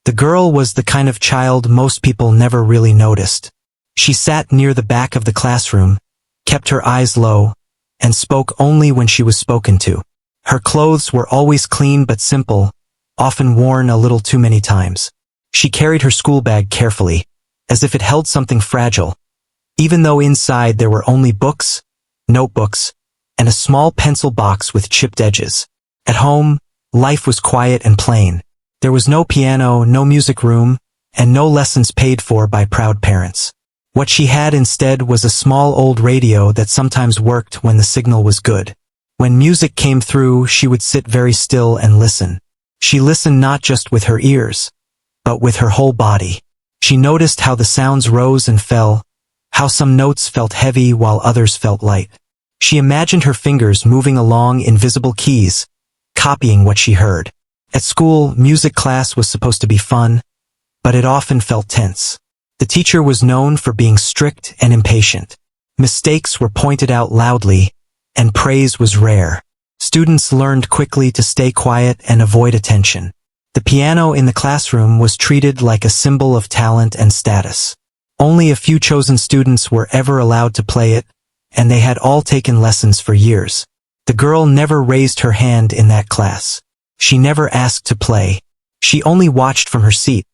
The girl was the kind of child most people never really noticed. She sat near the back of the classroom, kept her eyes low, and spoke only when she was spoken to. Her clothes were always clean but simple, often worn a little too many times. She carried her school bag carefully, as if it held something fragile, even though inside there were only books, notebooks, and a small pencil box with chipped edges. At home, life was quiet and plain. There was no piano, no music room, and no lessons paid for by proud parents. What she had instead was a small old radio that sometimes worked when the signal was good. When music came through, she would sit very still and listen. She listened not just with her ears, but with her whole body. She noticed how the sounds rose and fell, how some notes felt heavy while others felt light. She imagined her fingers moving along invisible keys, copying what she heard. At school, music class was supposed to be fun, but it often felt tense. The teacher was known for being strict and impatient. Mistakes were pointed out loudly, and praise was rare. Students learned quickly to stay quiet and avoid attention. The piano in the classroom was treated like a symbol of talent and status. Only a few chosen students were ever allowed to play it, and they had all taken lessons for years. The girl never raised her hand in that class. She never asked to play. She only watched from her seat,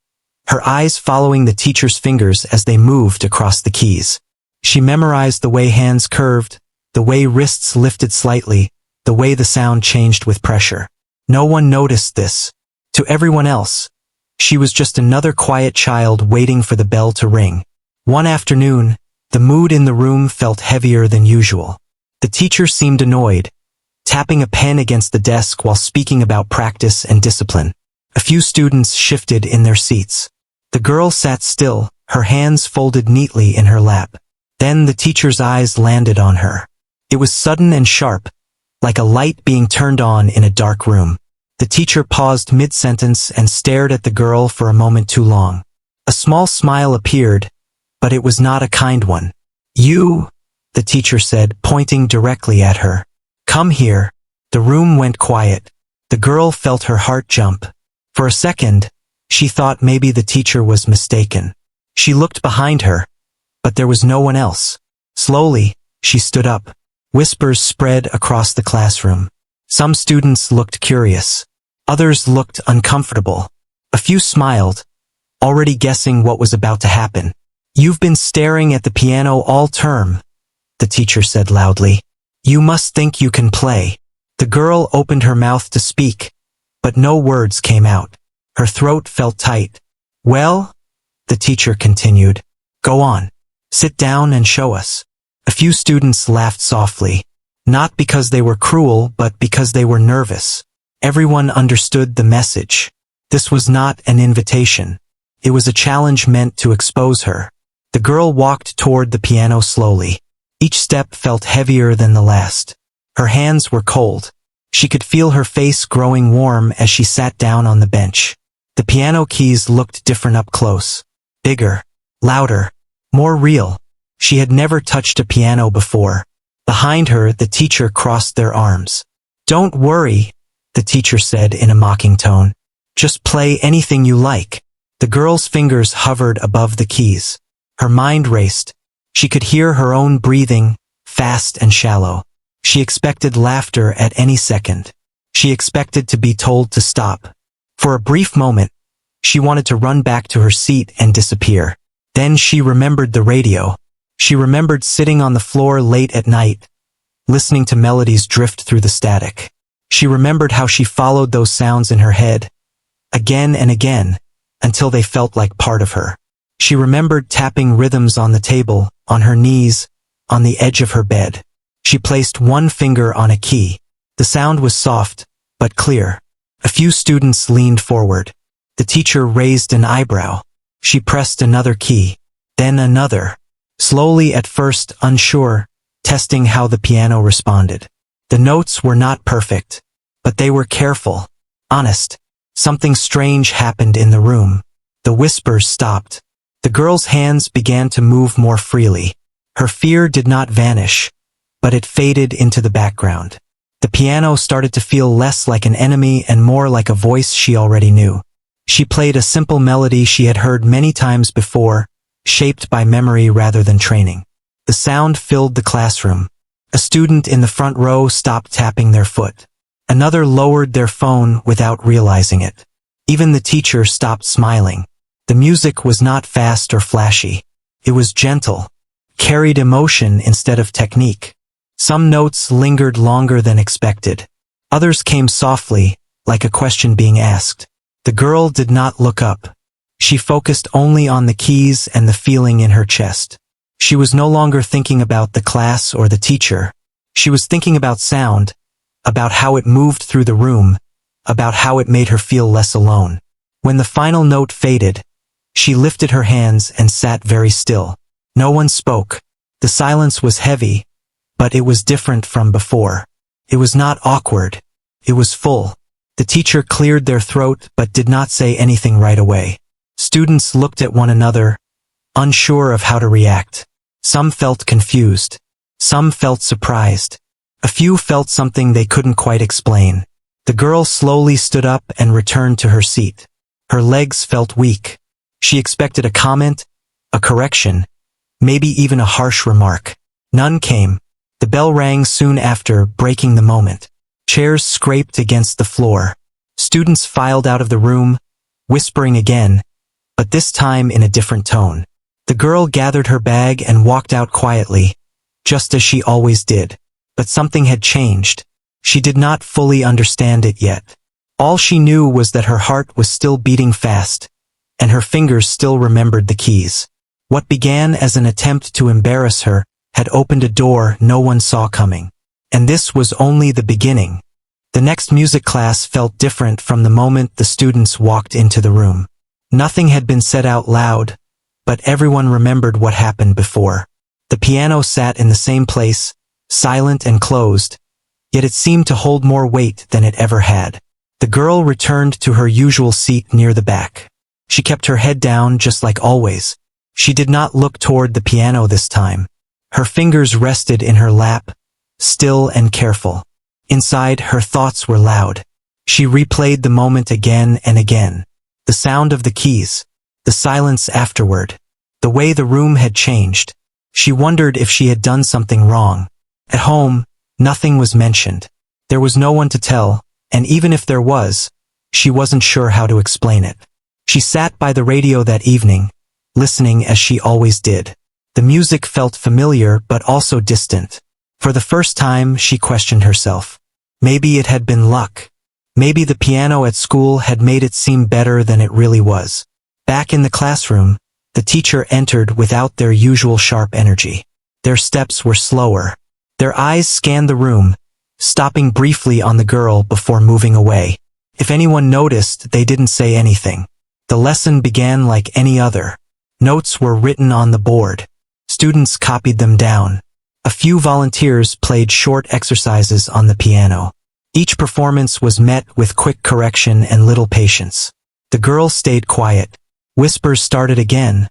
her eyes following the teacher's fingers as they moved across the keys. She memorized the way hands curved, the way wrists lifted slightly, the way the sound changed with pressure. No one noticed this. To everyone else, she was just another quiet child waiting for the bell to ring. One afternoon, the mood in the room felt heavier than usual. The teacher seemed annoyed, tapping a pen against the desk while speaking about practice and discipline. A few students shifted in their seats. The girl sat still, her hands folded neatly in her lap. Then the teacher's eyes landed on her. It was sudden and sharp, like a light being turned on in a dark room. The teacher paused mid-sentence and stared at the girl for a moment too long. A small smile appeared, but it was not a kind one. "You," the teacher said, pointing directly at her. "Come here." The room went quiet. The girl felt her heart jump. For a second, she thought maybe the teacher was mistaken. She looked behind her, but there was no one else. Slowly, she stood up. Whispers spread across the classroom. Some students looked curious. Others looked uncomfortable. A few smiled, already guessing what was about to happen. "You've been staring at the piano all term," the teacher said loudly. "You must think you can play." The girl opened her mouth to speak, but no words came out. Her throat felt tight. "Well," the teacher continued, "go on. Sit down and show us." A few students laughed softly, not because they were cruel, but because they were nervous. Everyone understood the message. This was not an invitation. It was a challenge meant to expose her. The girl walked toward the piano slowly. Each step felt heavier than the last. Her hands were cold. She could feel her face growing warm as she sat down on the bench. The piano keys looked different up close. Bigger, louder, more real. She had never touched a piano before. Behind her, the teacher crossed their arms. "Don't worry," the teacher said in a mocking tone. "Just play anything you like." The girl's fingers hovered above the keys. Her mind raced. She could hear her own breathing, fast and shallow. She expected laughter at any second. She expected to be told to stop. For a brief moment, she wanted to run back to her seat and disappear. Then she remembered the radio. She remembered sitting on the floor late at night, listening to melodies drift through the static. She remembered how she followed those sounds in her head, again and again, until they felt like part of her. She remembered tapping rhythms on the table, on her knees, on the edge of her bed. She placed one finger on a key. The sound was soft, but clear. A few students leaned forward. The teacher raised an eyebrow. She pressed another key, then another. Slowly at first, unsure, testing how the piano responded. The notes were not perfect, but they were careful, honest. Something strange happened in the room. The whispers stopped. The girl's hands began to move more freely. Her fear did not vanish, but it faded into the background. The piano started to feel less like an enemy and more like a voice she already knew. She played a simple melody she had heard many times before, shaped by memory rather than training. The sound filled the classroom. A student in the front row stopped tapping their foot. Another lowered their phone without realizing it. Even the teacher stopped smiling. The music was not fast or flashy. It was gentle, carried emotion instead of technique. Some notes lingered longer than expected. Others came softly, like a question being asked. The girl did not look up. She focused only on the keys and the feeling in her chest. She was no longer thinking about the class or the teacher. She was thinking about sound, about how it moved through the room, about how it made her feel less alone. When the final note faded, she lifted her hands and sat very still. No one spoke. The silence was heavy, but it was different from before. It was not awkward. It was full. The teacher cleared their throat but did not say anything right away. Students looked at one another, unsure of how to react. Some felt confused. Some felt surprised. A few felt something they couldn't quite explain. The girl slowly stood up and returned to her seat. Her legs felt weak. She expected a comment, a correction, maybe even a harsh remark. None came. The bell rang soon after, breaking the moment. Chairs scraped against the floor. Students filed out of the room, whispering again, but this time in a different tone. The girl gathered her bag and walked out quietly, just as she always did. But something had changed. She did not fully understand it yet. All she knew was that her heart was still beating fast, and her fingers still remembered the keys. What began as an attempt to embarrass her had opened a door no one saw coming. And this was only the beginning. The next music class felt different from the moment the students walked into the room. Nothing had been said out loud, but everyone remembered what happened before. The piano sat in the same place, silent and closed, yet it seemed to hold more weight than it ever had. The girl returned to her usual seat near the back. She kept her head down just like always. She did not look toward the piano this time. Her fingers rested in her lap, still and careful. Inside, her thoughts were loud. She replayed the moment again and again. The sound of the keys, the silence afterward, the way the room had changed. She wondered if she had done something wrong. At home, nothing was mentioned. There was no one to tell, and even if there was, she wasn't sure how to explain it. She sat by the radio that evening, listening as she always did. The music felt familiar but also distant. For the first time, she questioned herself. Maybe it had been luck. Maybe the piano at school had made it seem better than it really was. Back in the classroom, the teacher entered without their usual sharp energy. Their steps were slower. Their eyes scanned the room, stopping briefly on the girl before moving away. If anyone noticed, they didn't say anything. The lesson began like any other. Notes were written on the board. Students copied them down. A few volunteers played short exercises on the piano. Each performance was met with quick correction and little patience. The girl stayed quiet. Whispers started again,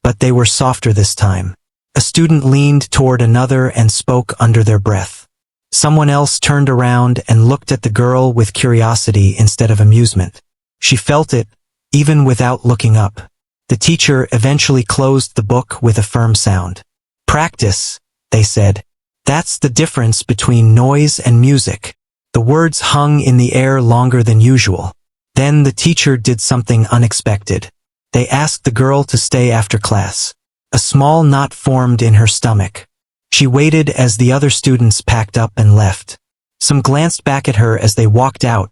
but they were softer this time. A student leaned toward another and spoke under their breath. Someone else turned around and looked at the girl with curiosity instead of amusement. She felt it, even without looking up. The teacher eventually closed the book with a firm sound. "Practice," they said. "That's the difference between noise and music." The words hung in the air longer than usual. Then the teacher did something unexpected. They asked the girl to stay after class. A small knot formed in her stomach. She waited as the other students packed up and left. Some glanced back at her as they walked out,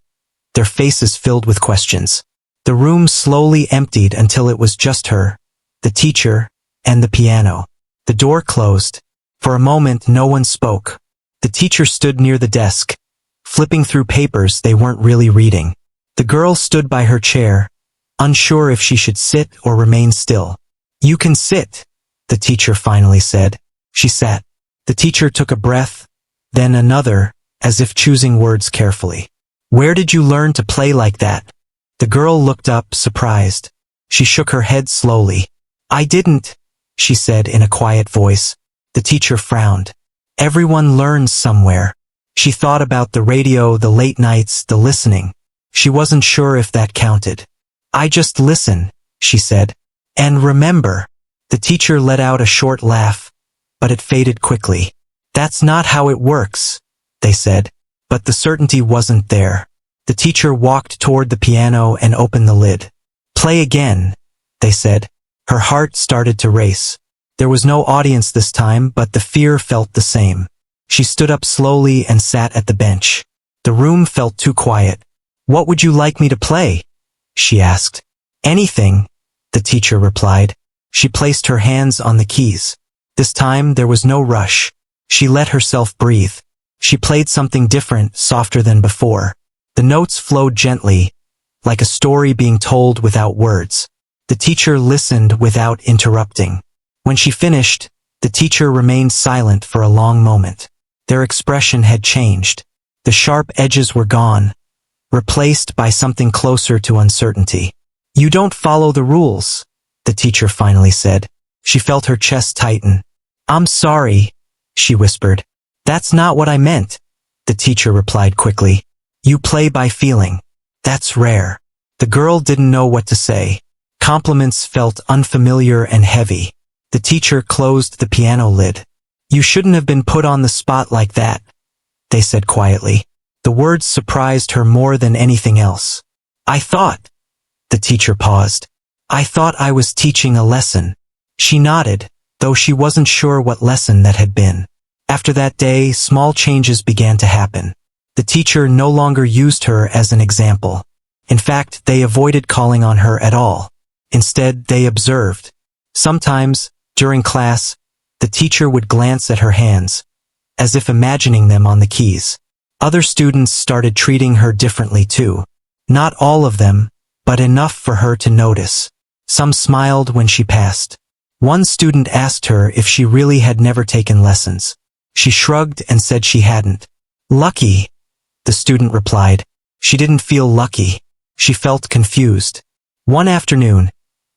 their faces filled with questions. The room slowly emptied until it was just her, the teacher, and the piano. The door closed. For a moment, no one spoke. The teacher stood near the desk, flipping through papers they weren't really reading. The girl stood by her chair, unsure if she should sit or remain still. "You can sit," the teacher finally said. She sat. The teacher took a breath, then another, as if choosing words carefully. "Where did you learn to play like that?" The girl looked up, surprised. She shook her head slowly. "I didn't," she said in a quiet voice. The teacher frowned. "Everyone learns somewhere." She thought about the radio, the late nights, the listening. She wasn't sure if that counted. I just listen, she said. And remember. The teacher let out a short laugh, but it faded quickly. That's not how it works, they said. But the certainty wasn't there. The teacher walked toward the piano and opened the lid. Play again, they said. Her heart started to race. There was no audience this time, but the fear felt the same. She stood up slowly and sat at the bench. The room felt too quiet. What would you like me to play? She asked. Anything, the teacher replied. She placed her hands on the keys. This time there was no rush. She let herself breathe. She played something different, softer than before. The notes flowed gently, like a story being told without words. The teacher listened without interrupting. When she finished, the teacher remained silent for a long moment. Their expression had changed. The sharp edges were gone, replaced by something closer to uncertainty. You don't follow the rules, the teacher finally said. She felt her chest tighten. I'm sorry, she whispered. That's not what I meant, the teacher replied quickly. You play by feeling. That's rare. The girl didn't know what to say. Compliments felt unfamiliar and heavy. The teacher closed the piano lid. You shouldn't have been put on the spot like that, they said quietly. The words surprised her more than anything else. I thought. The teacher paused. I thought I was teaching a lesson. She nodded, though she wasn't sure what lesson that had been. After that day, small changes began to happen. The teacher no longer used her as an example. In fact, they avoided calling on her at all. Instead, they observed. Sometimes, during class, the teacher would glance at her hands, as if imagining them on the keys. Other students started treating her differently too. Not all of them, but enough for her to notice. Some smiled when she passed. One student asked her if she really had never taken lessons. She shrugged and said she hadn't. Lucky, the student replied. She didn't feel lucky. She felt confused. One afternoon,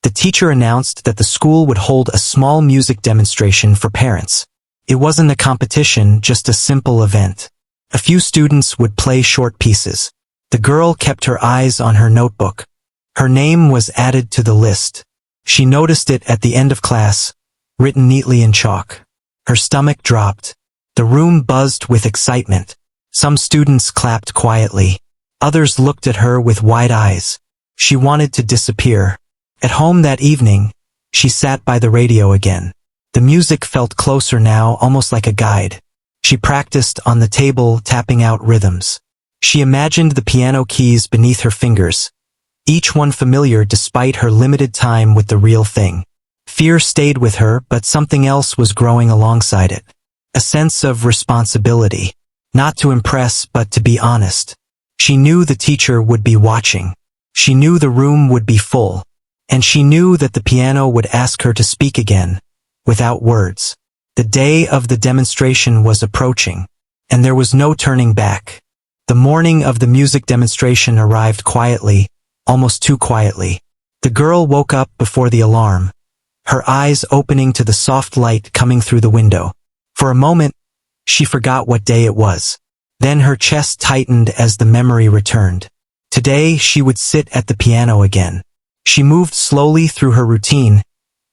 the teacher announced that the school would hold a small music demonstration for parents. It wasn't a competition, just a simple event. A few students would play short pieces. The girl kept her eyes on her notebook. Her name was added to the list. She noticed it at the end of class, written neatly in chalk. Her stomach dropped. The room buzzed with excitement. Some students clapped quietly. Others looked at her with wide eyes. She wanted to disappear. At home that evening, she sat by the radio again. The music felt closer now, almost like a guide. She practiced on the table, tapping out rhythms. She imagined the piano keys beneath her fingers, each one familiar despite her limited time with the real thing. Fear stayed with her, but something else was growing alongside it. A sense of responsibility. Not to impress, but to be honest. She knew the teacher would be watching. She knew the room would be full. And she knew that the piano would ask her to speak again, without words. The day of the demonstration was approaching, and there was no turning back. The morning of the music demonstration arrived quietly, almost too quietly. The girl woke up before the alarm, her eyes opening to the soft light coming through the window. For a moment, she forgot what day it was. Then her chest tightened as the memory returned. Today she would sit at the piano again. She moved slowly through her routine,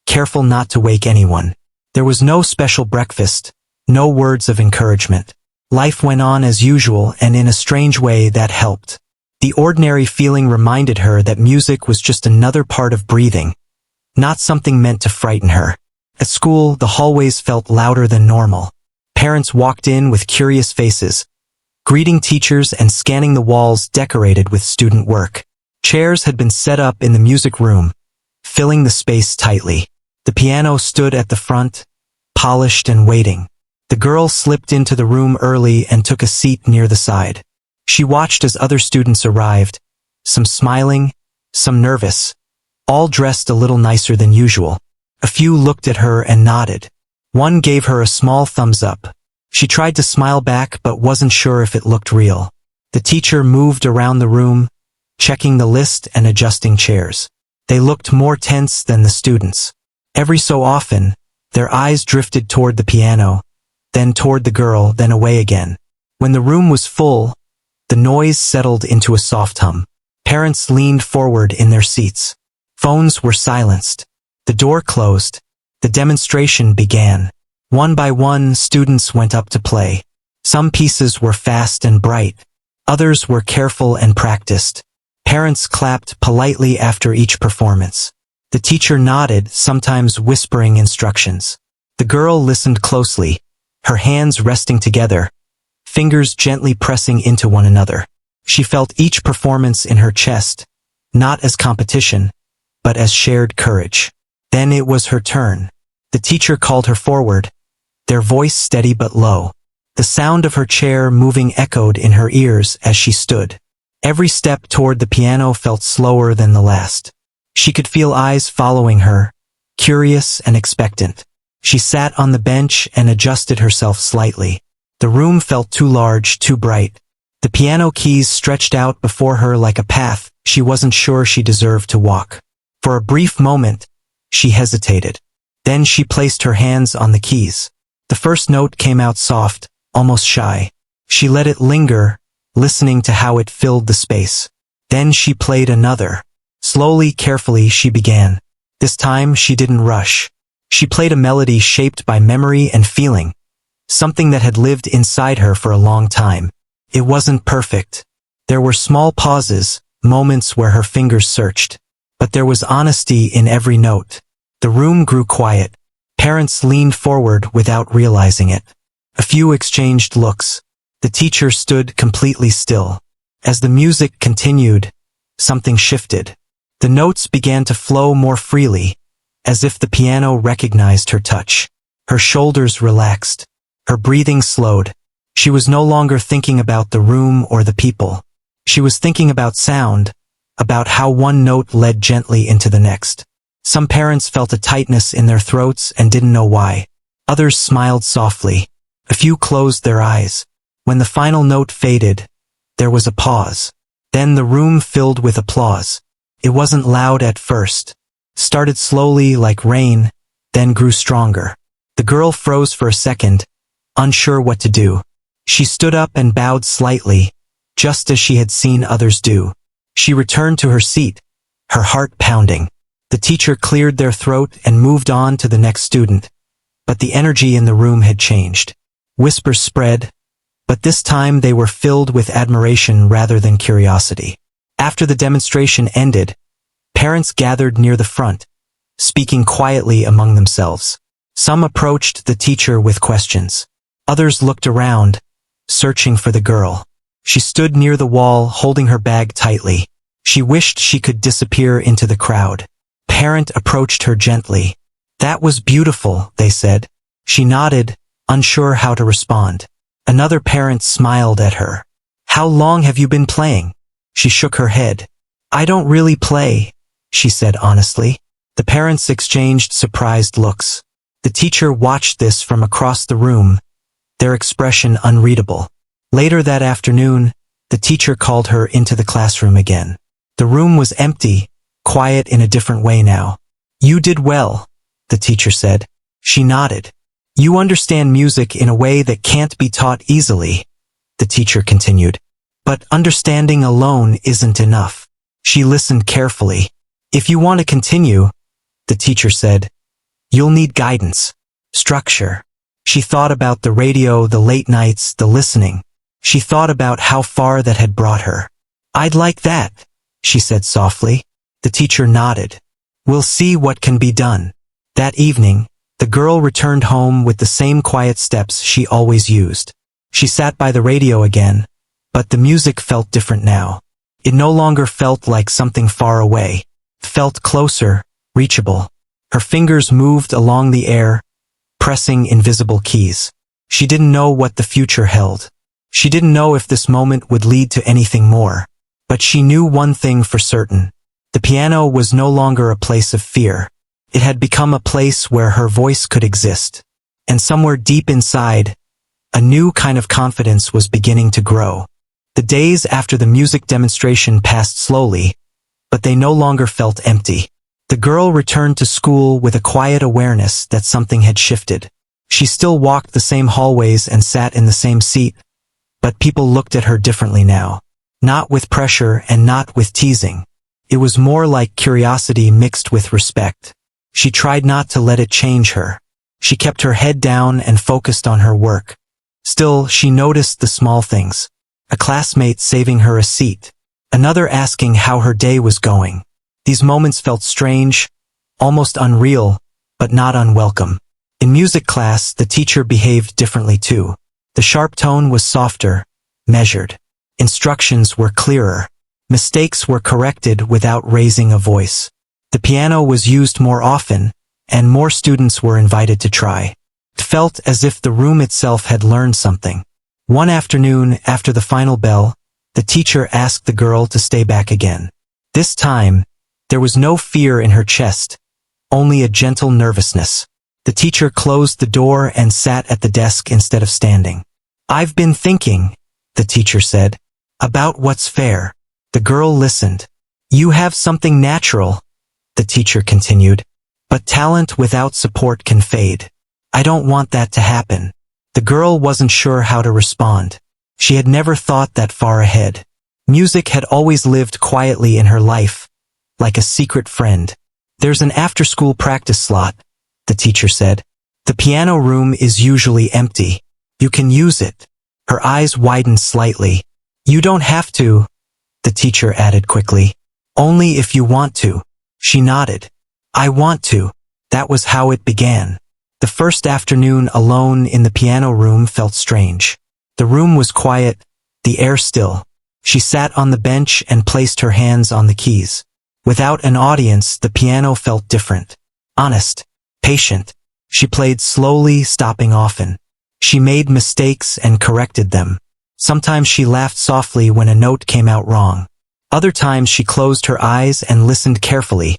careful not to wake anyone. There was no special breakfast, no words of encouragement. Life went on as usual, and in a strange way that helped. The ordinary feeling reminded her that music was just another part of breathing, not something meant to frighten her. At school, the hallways felt louder than normal. Parents walked in with curious faces, greeting teachers and scanning the walls decorated with student work. Chairs had been set up in the music room, filling the space tightly. The piano stood at the front, polished and waiting. The girl slipped into the room early and took a seat near the side. She watched as other students arrived, some smiling, some nervous, all dressed a little nicer than usual. A few looked at her and nodded. One gave her a small thumbs up. She tried to smile back but wasn't sure if it looked real. The teacher moved around the room, checking the list and adjusting chairs. They looked more tense than the students. Every so often, their eyes drifted toward the piano, then toward the girl, then away again. When the room was full, the noise settled into a soft hum. Parents leaned forward in their seats. Phones were silenced. The door closed. The demonstration began. One by one, students went up to play. Some pieces were fast and bright. Others were careful and practiced. Parents clapped politely after each performance. The teacher nodded, sometimes whispering instructions. The girl listened closely, her hands resting together, fingers gently pressing into one another. She felt each performance in her chest, not as competition, but as shared courage. Then it was her turn. The teacher called her forward, their voice steady but low. The sound of her chair moving echoed in her ears as she stood. Every step toward the piano felt slower than the last. She could feel eyes following her, curious and expectant. She sat on the bench and adjusted herself slightly. The room felt too large, too bright. The piano keys stretched out before her like a path she wasn't sure she deserved to walk. For a brief moment, she hesitated. Then she placed her hands on the keys. The first note came out soft, almost shy. She let it linger, listening to how it filled the space. Then she played another. Slowly, carefully, she began. This time, she didn't rush. She played a melody shaped by memory and feeling, something that had lived inside her for a long time. It wasn't perfect. There were small pauses, moments where her fingers searched. But there was honesty in every note. The room grew quiet. Parents leaned forward without realizing it. A few exchanged looks. The teacher stood completely still. As the music continued, something shifted. The notes began to flow more freely, as if the piano recognized her touch. Her shoulders relaxed. Her breathing slowed. She was no longer thinking about the room or the people. She was thinking about sound, about how one note led gently into the next. Some parents felt a tightness in their throats and didn't know why. Others smiled softly. A few closed their eyes. When the final note faded, there was a pause. Then the room filled with applause. It wasn't loud at first. Started slowly like rain, then grew stronger. The girl froze for a second, unsure what to do. She stood up and bowed slightly, just as she had seen others do. She returned to her seat, her heart pounding. The teacher cleared their throat and moved on to the next student. But the energy in the room had changed. Whispers spread, but this time they were filled with admiration rather than curiosity. After the demonstration ended, parents gathered near the front, speaking quietly among themselves. Some approached the teacher with questions. Others looked around, searching for the girl. She stood near the wall, holding her bag tightly. She wished she could disappear into the crowd. Parent approached her gently. "That was beautiful," they said. She nodded, unsure how to respond. Another parent smiled at her. "How long have you been playing?" She shook her head. "I don't really play," she said honestly. The parents exchanged surprised looks. The teacher watched this from across the room, their expression unreadable. Later that afternoon, the teacher called her into the classroom again. The room was empty, quiet in a different way now. "You did well," the teacher said. She nodded. "You understand music in a way that can't be taught easily," the teacher continued. "But understanding alone isn't enough." She listened carefully. "If you want to continue," the teacher said, "you'll need guidance, structure." She thought about the radio, the late nights, the listening. She thought about how far that had brought her. "I'd like that," she said softly. The teacher nodded. "We'll see what can be done." That evening, the girl returned home with the same quiet steps she always used. She sat by the radio again, but the music felt different now. It no longer felt like something far away. It felt closer, reachable. Her fingers moved along the air, pressing invisible keys. She didn't know what the future held. She didn't know if this moment would lead to anything more. But she knew one thing for certain. The piano was no longer a place of fear. It had become a place where her voice could exist. And somewhere deep inside, a new kind of confidence was beginning to grow. The days after the music demonstration passed slowly, but they no longer felt empty. The girl returned to school with a quiet awareness that something had shifted. She still walked the same hallways and sat in the same seat, but people looked at her differently now. Not with pressure and not with teasing. It was more like curiosity mixed with respect. She tried not to let it change her. She kept her head down and focused on her work. Still, she noticed the small things. A classmate saving her a seat. Another asking how her day was going. These moments felt strange, almost unreal, but not unwelcome. In music class, the teacher behaved differently too. The sharp tone was softer, measured. Instructions were clearer. Mistakes were corrected without raising a voice. The piano was used more often, and more students were invited to try. It felt as if the room itself had learned something. One afternoon, after the final bell, the teacher asked the girl to stay back again. This time, there was no fear in her chest, only a gentle nervousness. The teacher closed the door and sat at the desk instead of standing. "I've been thinking," the teacher said, "about what's fair." The girl listened. "You have something natural," the teacher continued, "but talent without support can fade. I don't want that to happen." The girl wasn't sure how to respond. She had never thought that far ahead. Music had always lived quietly in her life, like a secret friend. "There's an after-school practice slot," the teacher said. "The piano room is usually empty. You can use it." Her eyes widened slightly. "You don't have to," the teacher added quickly. "Only if you want to." She nodded. "I want to." That was how it began. The first afternoon alone in the piano room felt strange. The room was quiet, the air still. She sat on the bench and placed her hands on the keys. Without an audience, the piano felt different. Honest. Patient. She played slowly, stopping often. She made mistakes and corrected them. Sometimes she laughed softly when a note came out wrong. Other times she closed her eyes and listened carefully,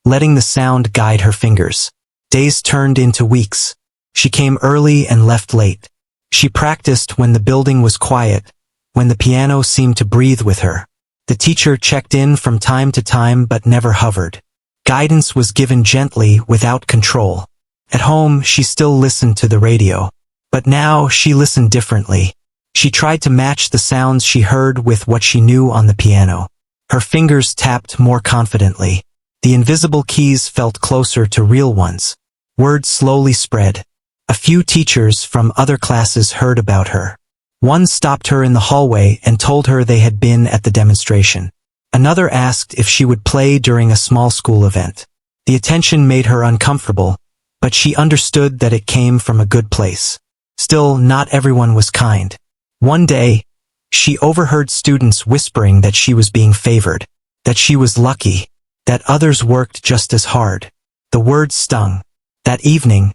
letting the sound guide her fingers. Days turned into weeks. She came early and left late. She practiced when the building was quiet, when the piano seemed to breathe with her. The teacher checked in from time to time but never hovered. Guidance was given gently, without control. At home, she still listened to the radio. But now, she listened differently. She tried to match the sounds she heard with what she knew on the piano. Her fingers tapped more confidently. The invisible keys felt closer to real ones. Word slowly spread. A few teachers from other classes heard about her. One stopped her in the hallway and told her they had been at the demonstration. Another asked if she would play during a small school event. The attention made her uncomfortable, but she understood that it came from a good place. Still, not everyone was kind. One day, she overheard students whispering that she was being favored, that she was lucky, that others worked just as hard. The words stung. That evening,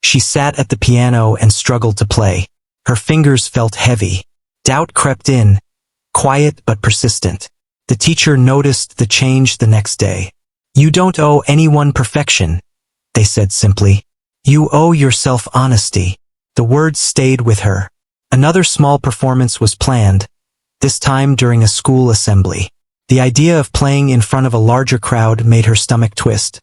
she sat at the piano and struggled to play. Her fingers felt heavy. Doubt crept in, quiet but persistent. The teacher noticed the change the next day. "You don't owe anyone perfection," they said simply. "You owe yourself honesty." The words stayed with her. Another small performance was planned, this time during a school assembly. The idea of playing in front of a larger crowd made her stomach twist.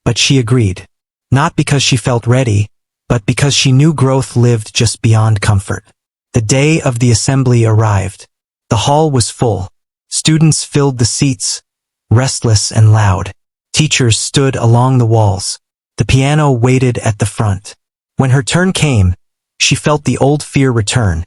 But she agreed. Not because she felt ready, but because she knew growth lived just beyond comfort. The day of the assembly arrived. The hall was full. Students filled the seats, restless and loud. Teachers stood along the walls. The piano waited at the front. When her turn came, she felt the old fear return,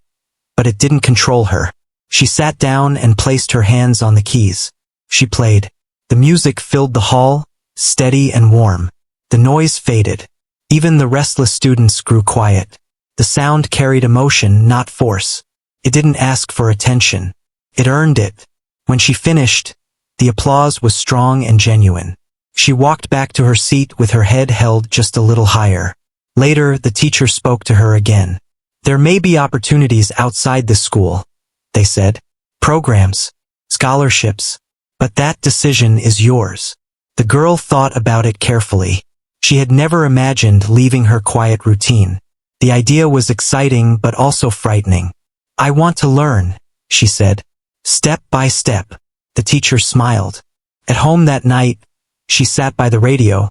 but it didn't control her. She sat down and placed her hands on the keys. She played. The music filled the hall, steady and warm. The noise faded. Even the restless students grew quiet. The sound carried emotion, not force. It didn't ask for attention. It earned it. When she finished, the applause was strong and genuine. She walked back to her seat with her head held just a little higher. Later, the teacher spoke to her again. "There may be opportunities outside this school," they said. "Programs, scholarships. But that decision is yours." The girl thought about it carefully. She had never imagined leaving her quiet routine. The idea was exciting but also frightening. "I want to learn," she said. "Step by step." The teacher smiled. At home that night, she sat by the radio,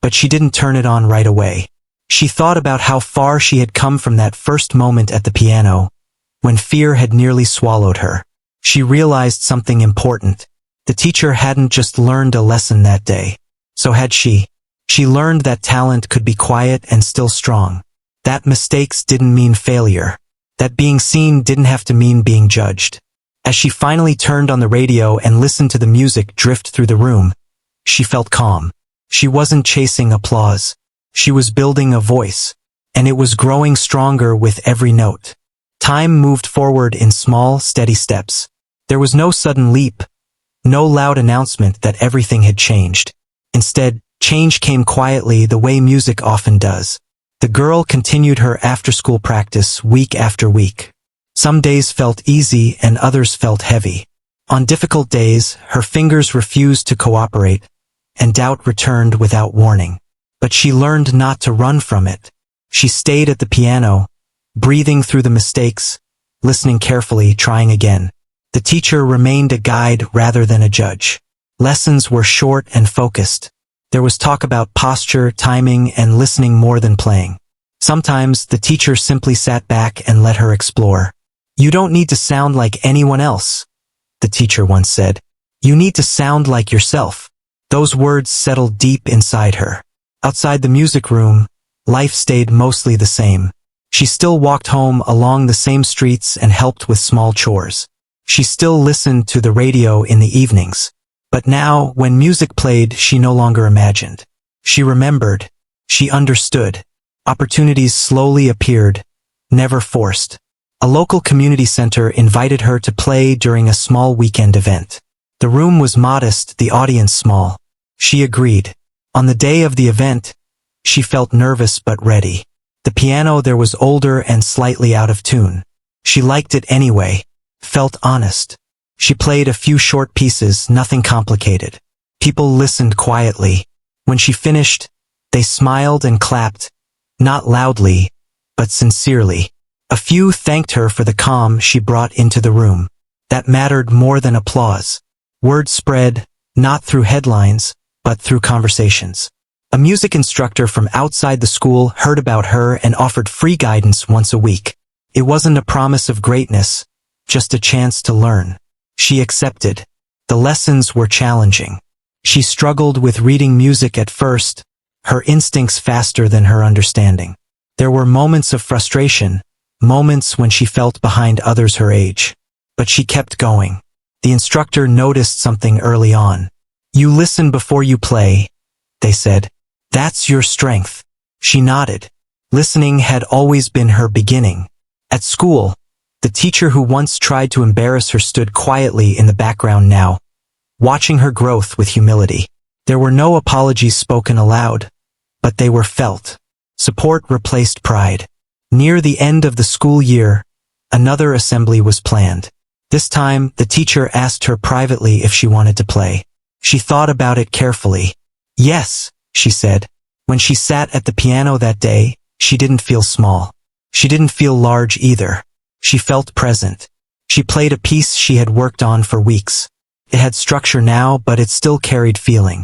but she didn't turn it on right away. She thought about how far she had come from that first moment at the piano, when fear had nearly swallowed her. she realized something important. The teacher hadn't just learned a lesson that day. So had she. She learned that talent could be quiet and still strong. That mistakes didn't mean failure. That being seen didn't have to mean being judged. As she finally turned on the radio and listened to the music drift through the room, she felt calm. She wasn't chasing applause. She was building a voice, and it was growing stronger with every note. Time moved forward in small, steady steps. There was no sudden leap, no loud announcement that everything had changed. Instead, change came quietly the way music often does. The girl continued her after-school practice week after week. Some days felt easy and others felt heavy. On difficult days, her fingers refused to cooperate, and doubt returned without warning. But she learned not to run from it. She stayed at the piano, breathing through the mistakes, listening carefully, trying again. The teacher remained a guide rather than a judge. Lessons were short and focused. There was talk about posture, timing, and listening more than playing. Sometimes the teacher simply sat back and let her explore. "You don't need to sound like anyone else," the teacher once said. "You need to sound like yourself." Those words settled deep inside her. Outside the music room, life stayed mostly the same. She still walked home along the same streets and helped with small chores. She still listened to the radio in the evenings. But now, when music played, she no longer imagined. She remembered. She understood. Opportunities slowly appeared, never forced. A local community center invited her to play during a small weekend event. The room was modest, the audience small. She agreed. On the day of the event, she felt nervous but ready. The piano there was older and slightly out of tune. She liked it anyway, felt honest. She played a few short pieces, nothing complicated. People listened quietly. When she finished, they smiled and clapped, not loudly, but sincerely. A few thanked her for the calm she brought into the room. That mattered more than applause. Word spread, not through headlines, but through conversations. A music instructor from outside the school heard about her and offered free guidance once a week. It wasn't a promise of greatness, just a chance to learn. She accepted. The lessons were challenging. She struggled with reading music at first, her instincts faster than her understanding. There were moments of frustration, moments when she felt behind others her age. But she kept going. The instructor noticed something early on. "You listen before you play," they said. "That's your strength." She nodded. Listening had always been her beginning. At school, the teacher who once tried to embarrass her stood quietly in the background now, watching her growth with humility. There were no apologies spoken aloud, but they were felt. Support replaced pride. Near the end of the school year, another assembly was planned. This time, the teacher asked her privately if she wanted to play. She thought about it carefully. "Yes," she said. When she sat at the piano that day, she didn't feel small. She didn't feel large either. She felt present. She played a piece she had worked on for weeks. It had structure now, but it still carried feeling.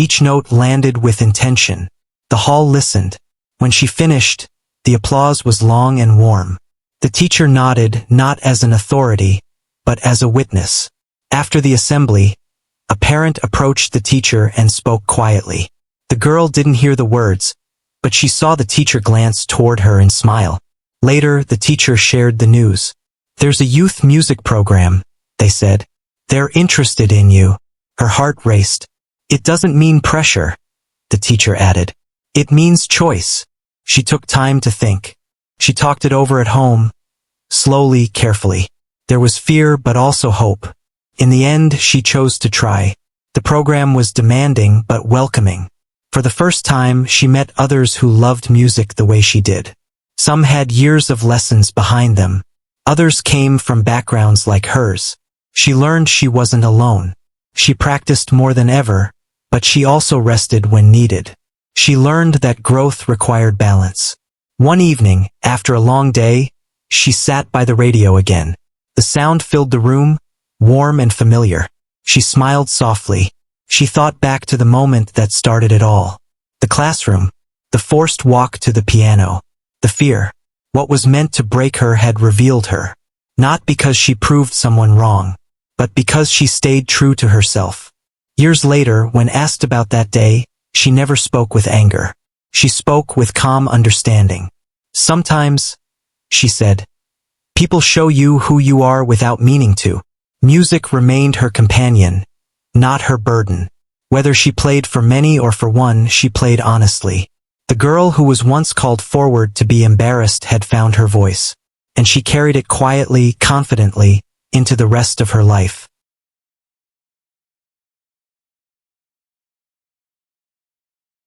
Each note landed with intention. The hall listened. When she finished, the applause was long and warm. The teacher nodded, not as an authority, but as a witness. After the assembly, a parent approached the teacher and spoke quietly. The girl didn't hear the words, but she saw the teacher glance toward her and smile. Later, the teacher shared the news. "There's a youth music program," they said. "They're interested in you." Her heart raced. "It doesn't mean pressure," the teacher added. "It means choice." She took time to think. She talked it over at home, slowly, carefully. There was fear but also hope. In the end, she chose to try. The program was demanding but welcoming. For the first time, she met others who loved music the way she did. Some had years of lessons behind them. Others came from backgrounds like hers. She learned she wasn't alone. She practiced more than ever, but she also rested when needed. She learned that growth required balance. One evening, after a long day, she sat by the radio again. The sound filled the room, warm and familiar. She smiled softly. She thought back to the moment that started it all. The classroom, the forced walk to the piano, the fear. What was meant to break her had revealed her. Not because she proved someone wrong, but because she stayed true to herself. Years later, when asked about that day, she never spoke with anger. She spoke with calm understanding. Sometimes, she said, people show you who you are without meaning to. Music remained her companion, not her burden. Whether she played for many or for one, she played honestly. The girl who was once called forward to be embarrassed had found her voice, and she carried it quietly, confidently, into the rest of her life.